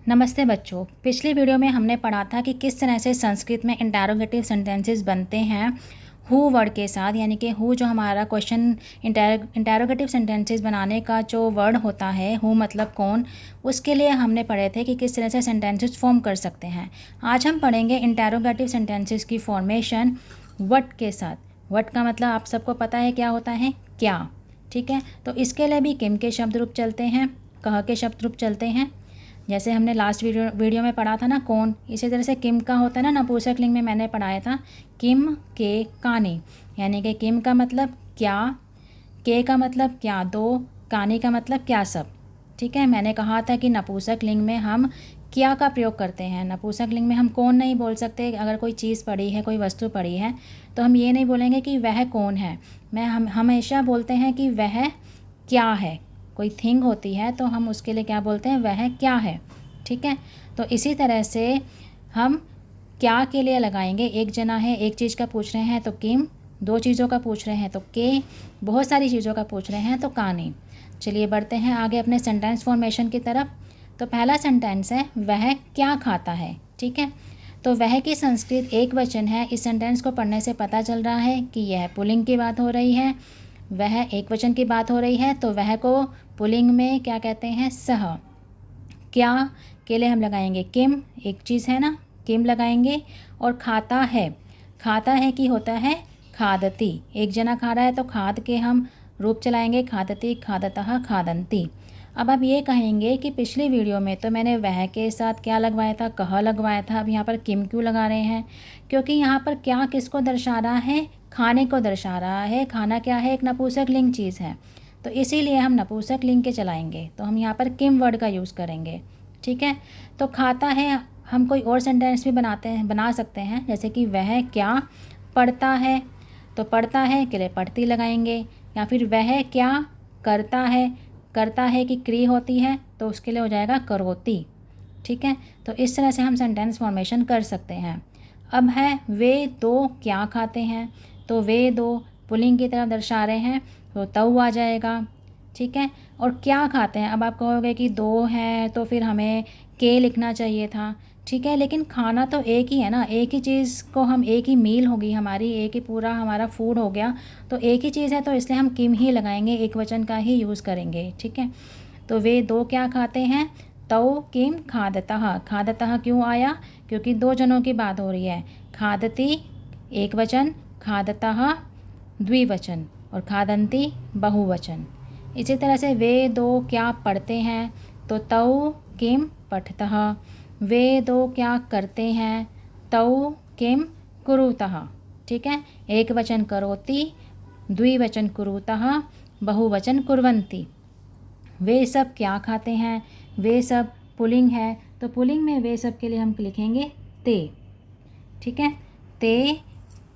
नमस्ते बच्चों। पिछली वीडियो में हमने पढ़ा था कि किस तरह से संस्कृत में इंटरोगेटिव सेंटेंसेस बनते हैं हु वर्ड के साथ, यानी कि हु जो हमारा क्वेश्चन इंटरोगेटिव सेंटेंसेस बनाने का जो वर्ड होता है, हु मतलब कौन, उसके लिए हमने पढ़े थे कि किस तरह से सेंटेंसेस फॉर्म कर सकते हैं। आज हम पढ़ेंगे इंटरोगेटिव सेंटेंसेस की फॉर्मेशन व्हाट के साथ। व्हाट का मतलब आप सबको पता है क्या होता है, क्या। ठीक है, तो इसके लिए भी किम के शब्द रूप चलते हैं, कह के शब्द रूप चलते हैं। जैसे हमने लास्ट वीडियो में पढ़ा था ना कौन, इसी तरह से किम का होता है ना नपुंसक लिंग में मैंने पढ़ाया था किम के कानी, यानी कि किम का मतलब क्या, के का मतलब क्या दो, कानी का मतलब क्या सब। ठीक है, मैंने कहा था कि नपुंसक लिंग में हम क्या का प्रयोग करते हैं। नपुंसक लिंग में हम कौन नहीं बोल सकते। अगर कोई चीज़ पड़ी है, कोई वस्तु पड़ी है, तो हम ये नहीं बोलेंगे कि वह कौन है। हम हमेशा बोलते हैं कि वह क्या है। कोई थिंग होती है तो हम उसके लिए क्या बोलते हैं, वह क्या है। ठीक है, तो इसी तरह से हम क्या के लिए लगाएंगे। एक जना है, एक चीज़ का पूछ रहे हैं तो किम, दो चीज़ों का पूछ रहे हैं तो के, बहुत सारी चीज़ों का पूछ रहे हैं तो कानी। चलिए बढ़ते हैं आगे अपने सेंटेंस फॉर्मेशन की तरफ। तो पहला सेंटेंस है वह क्या खाता है। ठीक है, तो वह की संस्कृत एक वचन है। इस सेंटेंस को पढ़ने से पता चल रहा है कि यह पुल्लिंग की बात हो रही है, वह एक वचन की बात हो रही है। तो वह को पुल्लिंग में क्या कहते हैं, सह। क्या के लिए हम लगाएंगे किम, एक चीज़ है ना, किम लगाएंगे। और खाता है, खाता है कि होता है खादती, एक जना खा रहा है तो खाद के हम रूप चलाएंगे खादती, खादतः, खादंती। अब आप ये कहेंगे कि पिछली वीडियो में तो मैंने वह के साथ क्या लगवाया था, कह लगवाया था, अब यहाँ पर किम क्यों लगा रहे हैं। क्योंकि यहाँ पर क्या किसको दर्शा रहा है, खाने को दर्शा रहा है। खाना क्या है, एक नपुंसक लिंग चीज़ है, तो इसीलिए हम नपुंसक लिंग के चलाएंगे। तो हम यहाँ पर किम वर्ड का यूज़ करेंगे। ठीक है, तो खाता है हम कोई और सेंटेंस भी बना सकते हैं, जैसे कि वह क्या पढ़ता है, तो पढ़ता है के लिए पढ़ती लगाएंगे। या फिर वह क्या करता है, करता है कि क्रिया होती है तो उसके लिए हो जाएगा करोती। ठीक है, तो इस तरह से हम सेंटेंस फॉर्मेशन कर सकते हैं। अब है वे दो क्या खाते हैं, तो वे दो पुल्लिंग की तरफ दर्शा रहे हैं तो तऊ आ जाएगा। ठीक है, और क्या खाते हैं, अब आप कहोगे कि दो हैं तो फिर हमें के लिखना चाहिए था। ठीक है, लेकिन खाना तो एक ही है ना, एक ही चीज़ को हम, एक ही मील होगी हमारी, एक ही पूरा हमारा फूड हो गया, तो एक ही चीज़ है तो इसलिए हम किम ही लगाएंगे, एक वचन का ही यूज़ करेंगे। ठीक है, तो वे दो क्या खाते हैं, तौ किम खादतः। खादतः क्यों आया, क्योंकि दो जनों की बात हो रही है। खादती एक वचन, खादतः द्विवचन, और खादंती बहुवचन। इसी तरह से वे दो क्या पढ़ते हैं, तो तौ किम पठतः। वे दो क्या करते हैं, तौ किम कुरुतः। ठीक है, एक वचन करोति, द्विवचन कुरुतः, बहुवचन कुर्वन्ति। वे सब क्या खाते हैं, वे सब पुल्लिंग है, तो पुल्लिंग में वे सब के लिए हम लिखेंगे ते। ठीक है, ते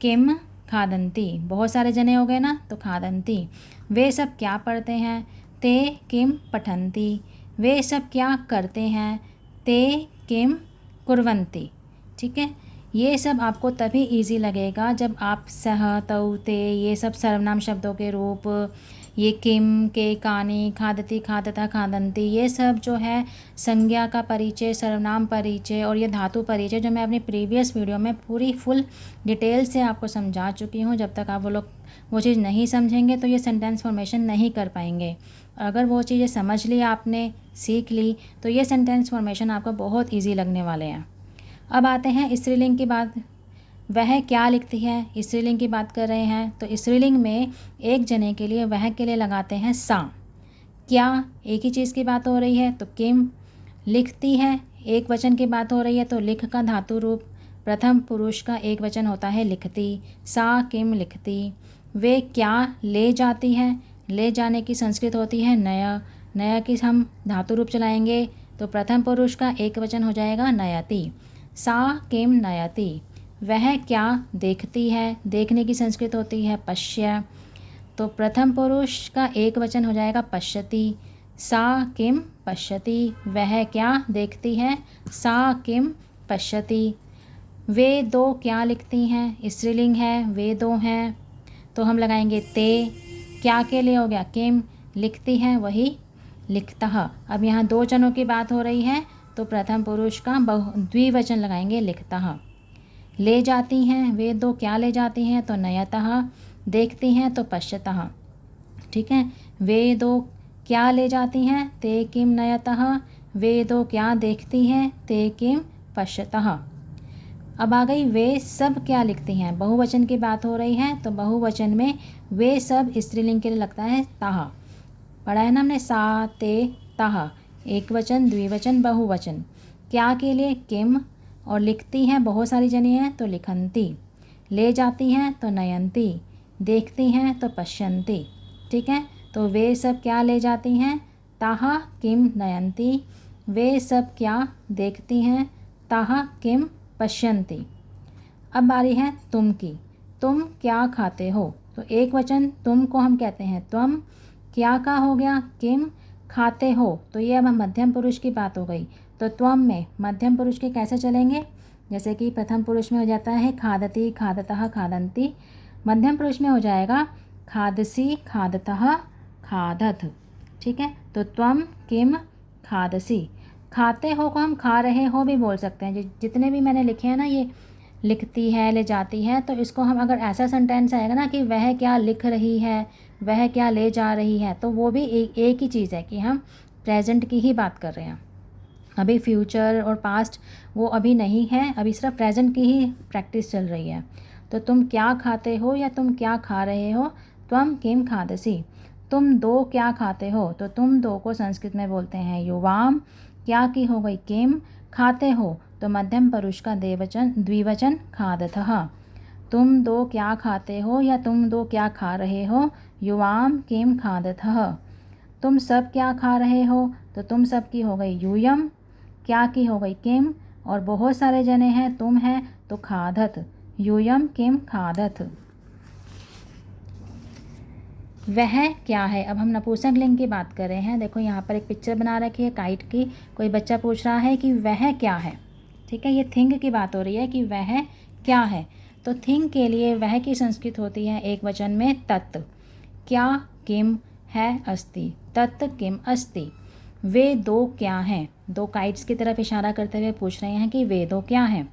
किम खादंती, बहुत सारे जने हो गए ना, तो खादंती। वे सब क्या पढ़ते हैं, ते किम पठन्ति। वे सब क्या करते हैं, ते किम कुर्वन्ति। ठीक है, ये सब आपको तभी इजी लगेगा जब आप सह, तौ, ते, ये सब सर्वनाम शब्दों के रूप, ये किम, के, कानी, खादती, खादता, खादंती, ये सब जो है संज्ञा का परिचय, सर्वनाम परिचय और ये धातु परिचय, जो मैं अपनी प्रीवियस वीडियो में पूरी फुल डिटेल से आपको समझा चुकी हूँ। जब तक आप वो चीज़ नहीं समझेंगे तो ये सेंटेंस फॉर्मेशन नहीं कर पाएंगे। अगर वो चीज़ें समझ ली, आपने सीख ली, तो ये सेंटेंस फॉर्मेशन आपको बहुत ईजी लगने वाले हैं। अब आते हैं स्त्रीलिंग की बात। वह क्या लिखती है, स्त्रीलिंग की बात कर रहे हैं, तो स्त्रीलिंग में एक जने के लिए, वह के लिए लगाते हैं सा। क्या एक ही चीज़ की बात हो रही है तो किम। लिखती है एक वचन की बात हो रही है तो लिख का धातु रूप प्रथम पुरुष का एक वचन होता है लिखती, सा किम लिखती। वे क्या ले जाती है, ले जाने की संस्कृत होती है नया, नया की हम धातु रूप चलाएंगे तो प्रथम पुरुष का एक वचन हो जाएगा नयति, सा किम नयति। वह क्या देखती है, देखने की संस्कृत होती है पश्य, तो प्रथम पुरुष का एक वचन हो जाएगा पश्यति, सा किम पश्यति। वह क्या देखती है, सा किम पश्यति। वे दो क्या लिखती हैं, स्त्रीलिंग है, वे दो हैं, तो हम लगाएंगे ते। क्या के लिए हो गया किम, लिखती है वही लिखतः। अब यहाँ दो जनों की बात हो रही है तो प्रथम पुरुष का द्विवचन लगाएंगे लिखतः। ले जाती हैं, वे दो क्या ले जाती हैं, तो नयतः। देखती हैं तो पश्यतः। ठीक है, वे दो क्या ले जाती हैं, ते किम नयतः। वे दो क्या देखती हैं, ते किम पश्यतः। अब आ गई वे सब क्या लिखती हैं। बहुवचन की बात हो रही है, तो बहुवचन में वे सब स्त्रीलिंग के लिए लगता है ताहा। पढ़ा है ना हमने, सा ते ताहा, एक वचन, द्विवचन, बहुवचन। क्या के लिए किम, और लिखती हैं बहुत सारी जनी हैं तो लिखंती। ले जाती हैं तो नयंती। देखती हैं तो पश्यंती। ठीक है, तो वे सब क्या ले जाती हैं, ताहा किम नयंती। वे सब क्या देखती हैं, ताहा किम पश्यंती। अब बारी है तुम की। तुम क्या खाते हो, तो एक वचन तुम को हम कहते हैं त्वम। क्या का हो गया किम, खाते हो, तो ये अब मध्यम पुरुष की बात हो गई। तो त्वम में मध्यम पुरुष के कैसे चलेंगे, जैसे कि प्रथम पुरुष में हो जाता है खादती, खादतः, खादंती। मध्यम पुरुष में हो जाएगा खादसी, खादतः, खादत। ठीक है, तो त्वम किम खादसी। खाते हो को हम खा रहे हो भी बोल सकते हैं। जितने भी मैंने लिखे हैं ना, ये लिखती है, ले जाती है, तो इसको हम अगर ऐसा सेंटेंस आएगा ना कि वह क्या लिख रही है, वह क्या ले जा रही है, तो वो भी एक ही चीज़ है कि हम प्रेजेंट की ही बात कर रहे हैं। अभी फ्यूचर और पास्ट वो अभी नहीं है, अभी सिर्फ प्रेजेंट की ही प्रैक्टिस चल रही है। तो तुम क्या खाते हो या तुम क्या खा रहे हो, त्वम किम खादसी। तुम दो क्या खाते हो, तो तुम दो को संस्कृत में बोलते हैं युवाम। क्या की हो गई किम, खाते हो तो मध्यम पुरुष का द्विवचन खादतः। तुम दो क्या खाते हो या तुम दो क्या खा रहे हो, युवाम किम खादतः। तुम सब क्या खा रहे हो, तो तुम सब की हो गई यूयम। क्या की हो गई किम, और बहुत सारे जने हैं तुम हैं तो खादत, यूयम किम खादत। वह क्या है, अब हम नपुंसक लिंग की बात कर रहे हैं। देखो यहाँ पर एक पिक्चर बना रखी है काइट की। कोई बच्चा पूछ रहा है कि वह क्या है। ठीक है, ये थिंग की बात हो रही है कि वह क्या है। तो थिंग के लिए वह की संस्कृत होती है एक वचन में तत्। क्या किम है अस्ति, तत् किम अस्ति। वे दो क्या हैं, दो काइट्स की तरफ इशारा करते हुए पूछ रहे हैं कि वे दो क्या हैं।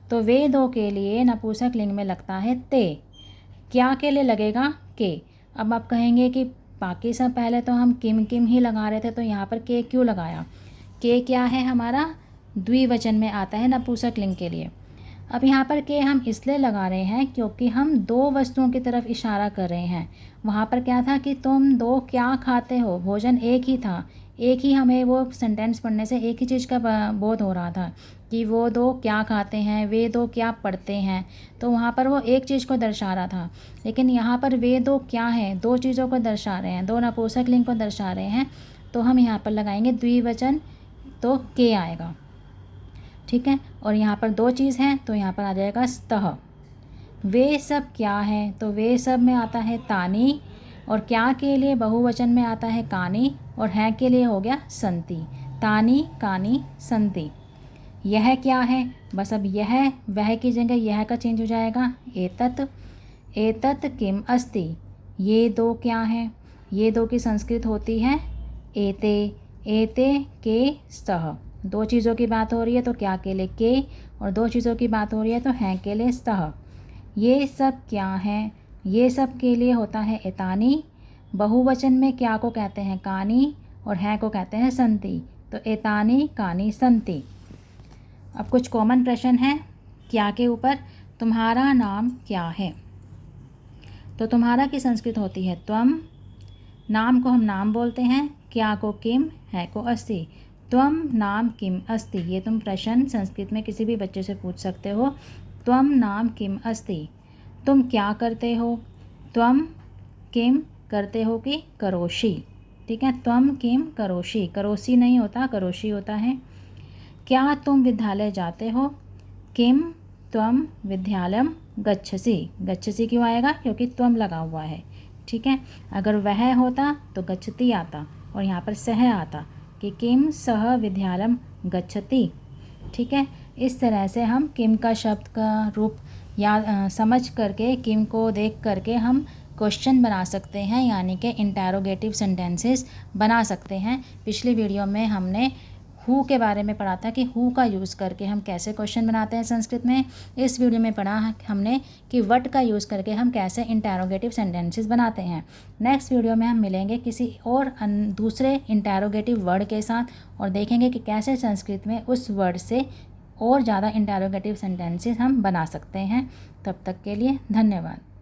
तो वे दो के लिए नपुंसक लिंग में लगता है ते। क्या के लिए लगेगा के। अब आप कहेंगे कि बाकी सब पहले तो हम किम किम ही लगा रहे थे, तो यहाँ पर के क्यों लगाया। के क्या है हमारा, द्विवचन में आता है नपुंसक लिंग के लिए। अब यहाँ पर के हम इसलिए लगा रहे हैं क्योंकि हम दो वस्तुओं की तरफ इशारा कर रहे हैं। वहाँ पर क्या था कि तुम दो क्या खाते हो, भोजन एक ही था, एक ही हमें वो सेंटेंस पढ़ने से एक ही चीज़ का बोध हो रहा था कि वो दो क्या खाते हैं, वे दो क्या पढ़ते हैं, तो वहाँ पर वो एक चीज़ को दर्शा रहा था। लेकिन यहाँ पर वे दो क्या हैं, दो चीज़ों को दर्शा रहे हैं, दो नपुंसक लिंग को दर्शा रहे हैं, तो हम यहाँ पर लगाएंगे द्विवचन, तो के आएगा। ठीक है, और यहाँ पर दो चीज़ हैं तो यहाँ पर आ जाएगा स्तः। वे सब क्या है, तो वे सब में आता है तानी, और क्या के लिए बहुवचन में आता है कानी, और है के लिए हो गया संति। तानी कानी संति। यह क्या है, बस अब यह वह की जगह यह का चेंज हो जाएगा एतत्। एतत् किम अस्ति। ये दो क्या हैं, ये दो की संस्कृत होती है एते। एते के स्तः। दो चीज़ों की बात हो रही है तो क्या के लिए के, और दो चीज़ों की बात हो रही है तो हैं के लिए स्तः। ये सब क्या हैं, ये सब के लिए होता है एतानी। बहुवचन में क्या को कहते हैं कानी, और हैं को कहते हैं संति, तो एतानी कानी संति। अब कुछ कॉमन प्रश्न हैं क्या के ऊपर। तुम्हारा नाम क्या है, तो तुम्हारा की संस्कृत होती है त्वम। नाम को हम नाम बोलते हैं, क्या को किम, है को अस्ति। त्वम नाम किम अस्ति। ये तुम प्रश्न संस्कृत में किसी भी बच्चे से पूछ सकते हो। त्वम नाम किम अस्ति। तुम क्या करते हो, त्वम किम करते हो कि करोषि। ठीक है, त्वम किम करोषि, करोषि नहीं होता, करोषि होता है। क्या तुम विद्यालय जाते हो, किम त्वम विद्यालयम गच्छसि। गच्छसि क्यों आएगा, क्योंकि त्वम लगा हुआ है। ठीक है, अगर वह होता तो गच्छति आता, और यहाँ पर सह आता कि किम सह विद्यालयम गच्छति। ठीक है, इस तरह से हम किम का शब्द का रूप या समझ करके, किम को देख करके हम क्वेश्चन बना सकते हैं, यानी कि इंटरोगेटिव सेंटेंसेस बना सकते हैं। पिछली वीडियो में हमने हु के बारे में पढ़ा था कि हु का यूज़ करके हम कैसे क्वेश्चन बनाते हैं संस्कृत में। इस वीडियो में पढ़ा हमने कि व्हाट का यूज़ करके हम कैसे इंटरोगेटिव सेंटेंसेस बनाते हैं। नेक्स्ट वीडियो में हम मिलेंगे किसी और दूसरे इंटरोगेटिव वर्ड के साथ और देखेंगे कि कैसे संस्कृत में उस वर्ड से और ज़्यादा इंटरोगेटिव सेंटेंसेस हम बना सकते हैं। तब तक के लिए धन्यवाद।